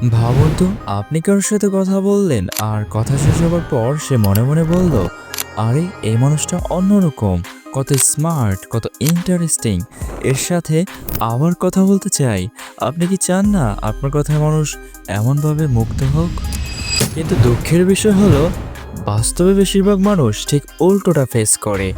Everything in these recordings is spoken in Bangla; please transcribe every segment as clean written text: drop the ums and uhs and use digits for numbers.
ভাবুন তো, আপনি কারোর সাথে কথা বললেন আর কথা শেষ হবার পর সে মনে মনে বলল, আরে এই মানুষটা অন্যরকম, কত স্মার্ট, কত ইন্টারেস্টিং, এর সাথে আবার কথা বলতে চাই। আপনি কি চান না আপনার কথায় মানুষ এমনভাবে মুগ্ধ হোক? কিন্তু দুঃখের বিষয় হলো, বাস্তবে বেশিরভাগ মানুষ ঠিক উল্টোটা ফেস করে।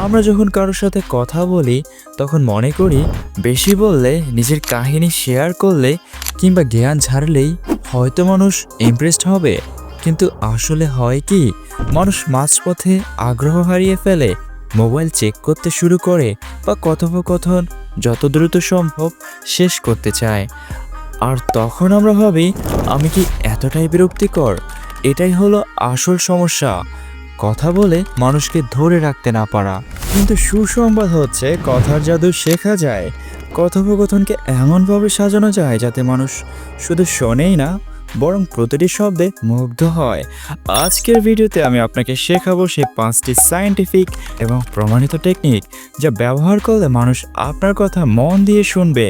আমরা যখন কারোর সাথে কথা বলি তখন মনে করি বেশি বললে, নিজের কাহিনী শেয়ার করলে কিংবা জ্ঞান ঝাড়লেই হয়তো মানুষ ইমপ্রেসড হবে। কিন্তু আসলে হয় কি, মানুষ মাঝপথে আগ্রহ হারিয়ে ফেলে, মোবাইল চেক করতে শুরু করে বা কথোপকথন যত দ্রুত সম্ভব শেষ করতে চায়। আর তখন আমরা ভাবি, আমি কি এতটাই বিরক্তিকর? এটাই হলো আসল সমস্যা, কথা বলে মানুষকে ধরে রাখতে না পারা। কিন্তু সুসংবাদ হচ্ছে, কথার জাদু শেখা যায়। কথোপকথনকে এমনভাবে সাজানো যায় যাতে মানুষ শুধু শোনেই না, বরং প্রতিটি শব্দে মুগ্ধ হয়। আজকের ভিডিওতে আমি আপনাকে শেখাবো সেই 5টি সায়েন্টিফিক এবং প্রমাণিত টেকনিক, যা ব্যবহার করলে মানুষ আপনার কথা মন দিয়ে শুনবে,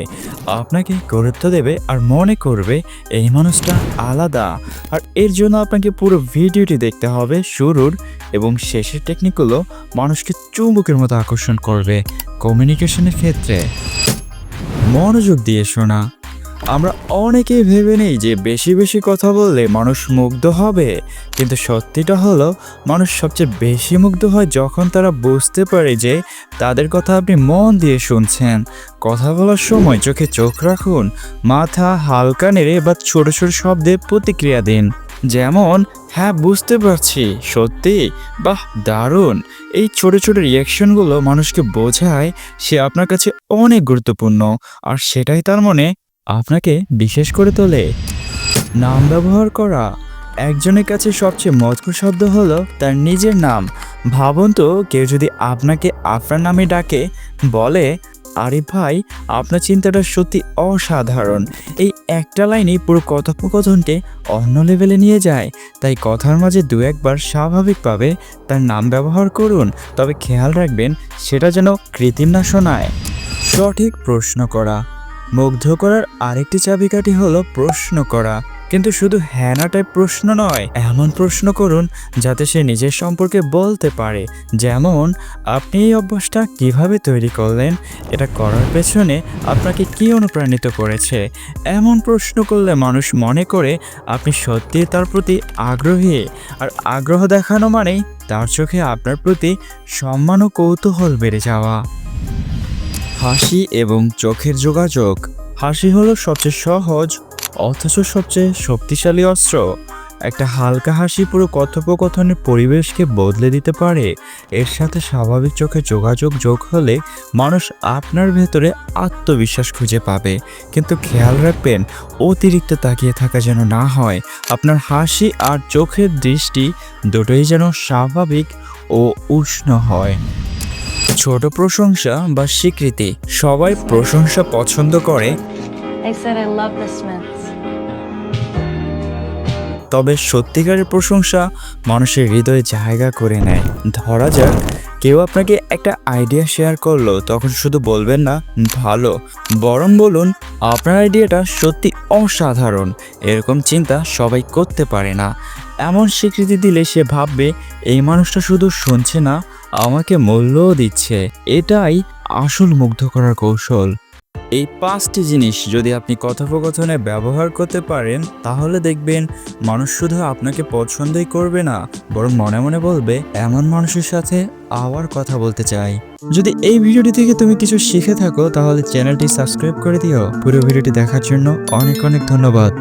আপনাকে গুরুত্ব দেবে আর মনে করবে এই মানুষটা আলাদা। আর এর জন্য আপনাকে পুরো ভিডিওটি দেখতে হবে শুরুর এবং শেষের টেকনিকগুলো মানুষকে চুম্বকের মতো আকর্ষণ করবে কমিউনিকেশনের ক্ষেত্রে। মনোযোগ দিয়ে শোনা। আমরা অনেকেই ভেবে নেই যে বেশি বেশি কথা বললে মানুষ মুগ্ধ হবে, কিন্তু সত্যিটা হলো, মানুষ সবচেয়ে বেশি মুগ্ধ হয় যখন তারা বুঝতে পারে যে তাদের কথা আপনি মন দিয়ে শুনছেন। কথা বলার সময় চোখে চোখ রাখুন, মাথা হালকা নেড়ে বা ছোট ছোট শব্দে প্রতিক্রিয়া দিন, যেমন হ্যাঁ বুঝতে পারছি, সত্যি, বাহ দারুণ। এই ছোট ছোট রিয়াকশনগুলো মানুষকে বোঝায় সে আপনার কাছে অনেক গুরুত্বপূর্ণ, আর সেটাই তার মনে আপনাকে বিশেষ করে তোলে। নাম ব্যবহার করা। একজনের কাছে সবচেয়ে মধুর শব্দ হলো তার নিজের নাম। ভাবুন তো, কেউ যদি আপনাকে আপনার নামে ডাকে, বলে, আরে ভাই, আপনার চিন্তাটা সত্যি অসাধারণ, এই একটা লাইনই পুরো কথোপকথনকে অন্য লেভেলে নিয়ে যায়। তাই কথার মাঝে দু একবার স্বাভাবিকভাবে তার নাম ব্যবহার করুন, তবে খেয়াল রাখবেন সেটা যেন কৃত্রিম না শোনায়। সঠিক প্রশ্ন করা। মুগ্ধ করার আরেকটি চাবিকাঠি হলো প্রশ্ন করা, কিন্তু শুধু হ্যানা টাইপ প্রশ্ন নয়, এমন প্রশ্ন করুন যাতে সে নিজের সম্পর্কে বলতে পারে। যেমন, আপনি এই অভ্যাসটা কিভাবে তৈরি করলেন, এটা করার পেছনে আপনাকে কি অনুপ্রাণিত করেছে। এমন প্রশ্ন করলে মানুষ মনে করে আপনি সত্যিই তার প্রতি আগ্রহী, আর আগ্রহ দেখানো মানেই তার চোখে আপনার প্রতি সম্মান ও কৌতূহল বেড়ে যাওয়া। হাসি এবং চোখের যোগাযোগ। হাসি হলো সবচেয়ে সহজ অথচ সবচেয়ে শক্তিশালী অস্ত্র। একটা হালকা হাসি পুরো কথোপকথনের পরিবেশকে বদলে দিতে পারে। এর সাথে স্বাভাবিক চোখে যোগাযোগ যোগ হলে মানুষ আপনার ভেতরে আত্মবিশ্বাস খুঁজে পাবে। কিন্তু খেয়াল রাখবেন, অতিরিক্ত তাকিয়ে থাকা যেন না হয়। আপনার হাসি আর চোখের দৃষ্টি দুটোই যেন স্বাভাবিক ও উষ্ণ হয়। ছোট প্রশংসা বা স্বীকৃতি। সবাই প্রশংসা পছন্দ করে, They said I love the Smiths. তবে সত্যিকারের প্রশংসা মানুষের হৃদয়ে জায়গা করে নেয়। ধরা যাক, কেউ আপনাকে একটা আইডিয়া শেয়ার করলো, তখন শুধু বলবেন না ভালো, বরং বলুন আপনার আইডিয়াটা সত্যি অসাধারণ, এরকম চিন্তা সবাই করতে পারে না। এমন স্বীকৃতি দিলে সে ভাববে এই মানুষটা শুধু শুনছে না, আমাকে মূল্যও দিচ্ছে। এটাই আসল মুগ্ধ করার কৌশল। এই 5টি জিনিস যদি আপনি কথোপকথনে ব্যবহার করতে পারেন, তাহলে দেখবেন মানুষ শুধু আপনাকে পছন্দই করবে না, বরং মনে মনে বলবে এমন মানুষের সাথে আবার কথা বলতে চাই। যদি এই ভিডিওটি থেকে তুমি কিছু শিখে থাকো, তাহলে চ্যানেলটি সাবস্ক্রাইব করে দিও। পুরো ভিডিওটি দেখার জন্য অনেক অনেক ধন্যবাদ।